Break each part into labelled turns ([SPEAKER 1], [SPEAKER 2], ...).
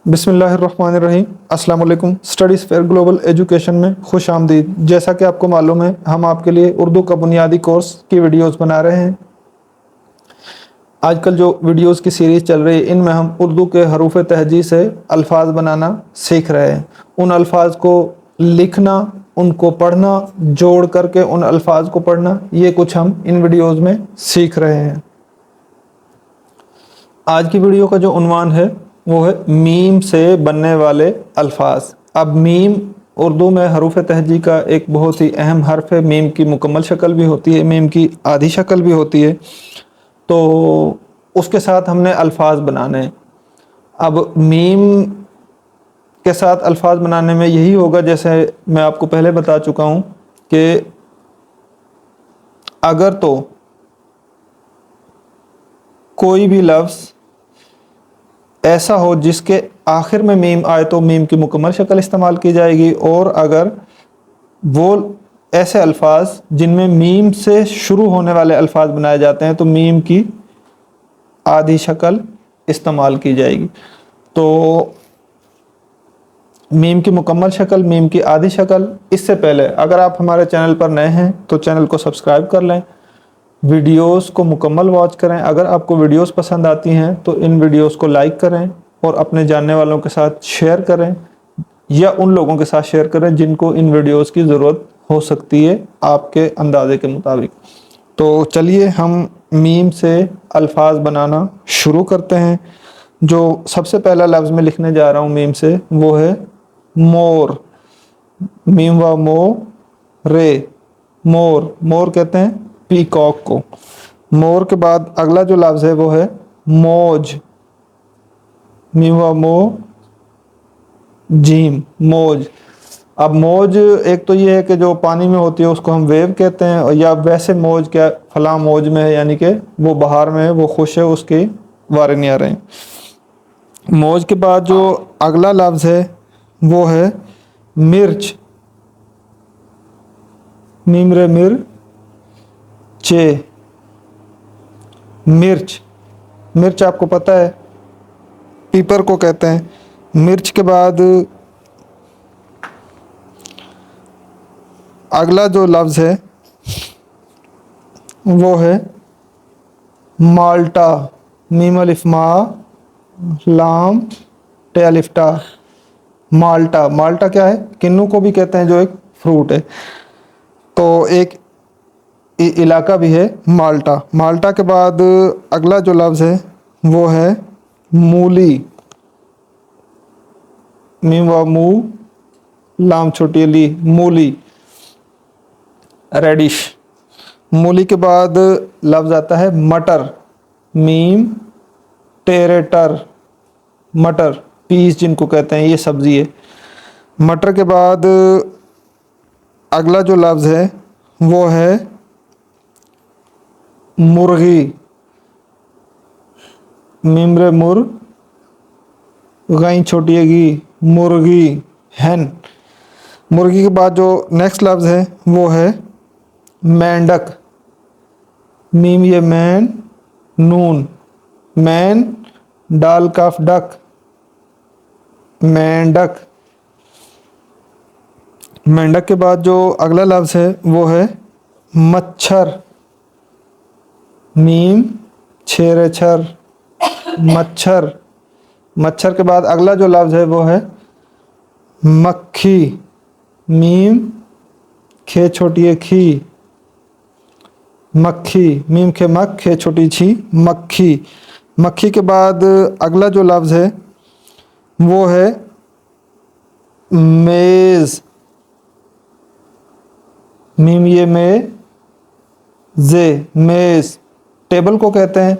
[SPEAKER 1] बिस्मिल्लाहिर्रहमानिर्रहीम। अस्सलाम वालेकुम। स्टडीज़ फेयर ग्लोबल एजुकेशन में खुश आमदीद। जैसा कि आपको मालूम है, हम आपके लिए उर्दू का बुनियादी कोर्स की वीडियोस बना रहे हैं। आजकल जो वीडियोस की सीरीज़ चल रही है, इनमें हम उर्दू के हरूफ तहजी से अल्फाज बनाना सीख रहे हैं। उन अल्फाज को लिखना, उनको पढ़ना, जोड़ करके उन अल्फाज को पढ़ना, ये कुछ हम इन वीडियोस में सीख रहे हैं। आज की वीडियो का जो उन्वान है वो है मीम से बनने वाले अल्फाज। अब मीम उर्दू में हरूफ तहजी का एक बहुत ही अहम हर्फ है। मीम की मुकम्मल शक्ल भी होती है, मीम की आधी शक्ल भी होती है। तो उसके साथ हमने अल्फाज बनाने हैं। अब मीम के साथ अल्फाज बनाने में यही होगा, जैसे मैं आपको पहले बता चुका हूँ कि अगर तो कोई भी लफ्ज़ ऐसा हो जिसके आखिर में मीम आए तो मीम की मुकम्मल शक्ल इस्तेमाल की जाएगी, और अगर वो ऐसे अल्फाज जिनमें मीम से शुरू होने वाले अल्फाज बनाए जाते हैं तो मीम की आधी शक्ल इस्तेमाल की जाएगी। तो मीम की मुकम्मल शक्ल, मीम की आधी शक्ल। इससे पहले अगर आप हमारे चैनल पर नए हैं तो चैनल को सब्सक्राइब कर लें, वीडियोस को मुकम्मल वॉच करें। अगर आपको वीडियोस पसंद आती हैं तो इन वीडियोस को लाइक करें और अपने जानने वालों के साथ शेयर करें, या उन लोगों के साथ शेयर करें जिनको इन वीडियोस की ज़रूरत हो सकती है आपके अंदाजे के मुताबिक। तो चलिए हम मीम से अल्फाज बनाना शुरू करते हैं। जो सबसे पहला लफ्ज़ मैं लिखने जा रहा हूँ मीम से, वो है मोर। मीम व मो रे, मोर। मोर कहते हैं पीकॉक को। मोर के बाद अगला जो लफ्ज़ है वो है मौज। मीम व मो जीम, मौज। अब मौज एक तो ये है कि जो पानी में होती है उसको हम वेव कहते हैं, और या वैसे मौज क्या फलां मौज में है, यानी कि वो बाहर में है, वो खुश है, उसके वारे नहीं आ रहे हैं। मौज के बाद जो अगला लफ्ज़ है वो है मिर्च। मीम रे मिर चे, मिर्च। मिर्च आपको पता है पीपर को कहते हैं। मिर्च के बाद अगला जो लफ्ज़ है वो है माल्टा। मीम अलिफ मा लाम टे अलिफ टा, माल्टा। माल्टा क्या है? किन्नू को भी कहते हैं, जो एक फ्रूट है। तो एक इलाका भी है माल्टा। माल्टा के बाद अगला जो लफ्ज़ है वो है मूली। मीम व मू लाम छोटी ली, मूली, रेडिश। मूली के बाद लफ्ज़ आता है मटर। मीम टेरे टर, मटर, पीस जिनको कहते हैं, ये सब्ज़ी है। मटर के बाद अगला जो लफ्ज़ है वो है मुर्गी। मीम रे मुर गई छोटी गी, मुर्गी, हैन। मुर्गी के बाद जो नेक्स्ट लफ्ज़ है वो है मेंढक। मीम ये मैन नून, मैन डाल काफ डक, मेंढक। मेंढक के बाद जो अगला लफ्ज़ है वो है मच्छर। मीम छेरे छर, मच्छर। मच्छर के बाद अगला जो लफ्ज़ है वो है मक्खी। मीम खे छोटी है खी, मक्खी। मीम खे मक खे छोटी छी, मक्खी। मक्खी के बाद अगला जो लफ्ज़ है वो है मेज़। मीम ये में जे, मेज़, टेबल को कहते हैं,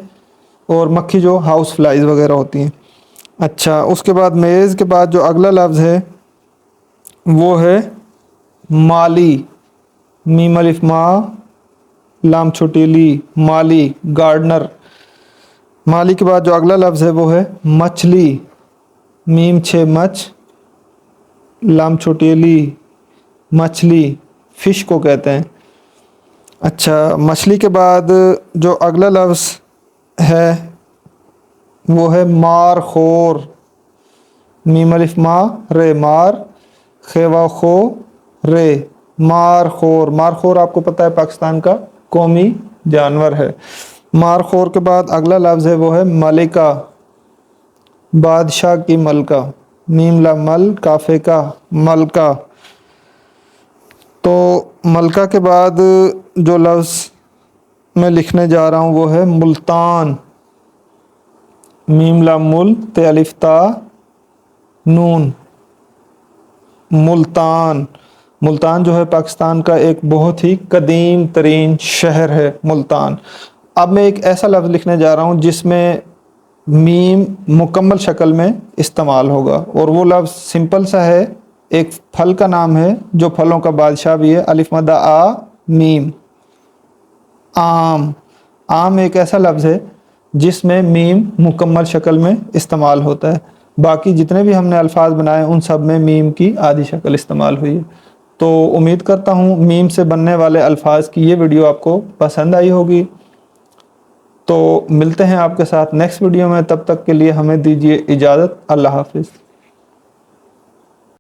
[SPEAKER 1] और मक्खी जो हाउस फ्लाइज वगैरह होती हैं। अच्छा, उसके बाद मेज़ के बाद जो अगला लफ्ज़ है वो है माली। मीम अलिफ मा लाम छोटी ली, माली, गार्डनर। माली के बाद जो अगला लफ्ज़ है वो है मछली। मीम छे मच लाम छोटी ली, मछली, फ़िश को कहते हैं। अच्छा, मछली के बाद जो अगला लफ्ज़ है वो है मार खोर। मीम अलिफ मा रे मार, खेवा खो रे मार खोर। मार खोर आपको पता है पाकिस्तान का कौमी जानवर है। मार खोर के बाद अगला लफ्ज़ है वो है मलिका, बादशाह की मलका। मीम ला मल काफे का मलका। तो मलका के बाद जो लफ्ज़ मैं लिखने जा रहा हूँ वो है मुल्तान। मीम ला मुल ते अलिफ ता नून, मुल्तान। मुल्तान जो है पाकिस्तान का एक बहुत ही कदीम तरीन शहर है मुल्तान। अब मैं एक ऐसा लफ्ज़ लिखने जा रहा हूँ जिसमें मीम मुकम्मल शक्ल में इस्तेमाल होगा, और वो लफ्ज़ सिंपल सा है, एक फल का नाम है जो फलों का बादशाह भी है। अलिफ मद्दा आ मीम, आम। आम एक ऐसा लफ्ज़ है जिसमें मीम मुकम्मल शक्ल में इस्तेमाल होता है। बाकी जितने भी हमने अल्फाज बनाए उन सब में मीम की आधी शक्ल इस्तेमाल हुई है। तो उम्मीद करता हूँ मीम से बनने वाले अल्फाज की ये वीडियो आपको पसंद आई होगी। तो मिलते हैं आपके साथ नेक्स्ट वीडियो में, तब तक के लिए हमें दीजिए इजाज़त। अल्लाह हाफिज़।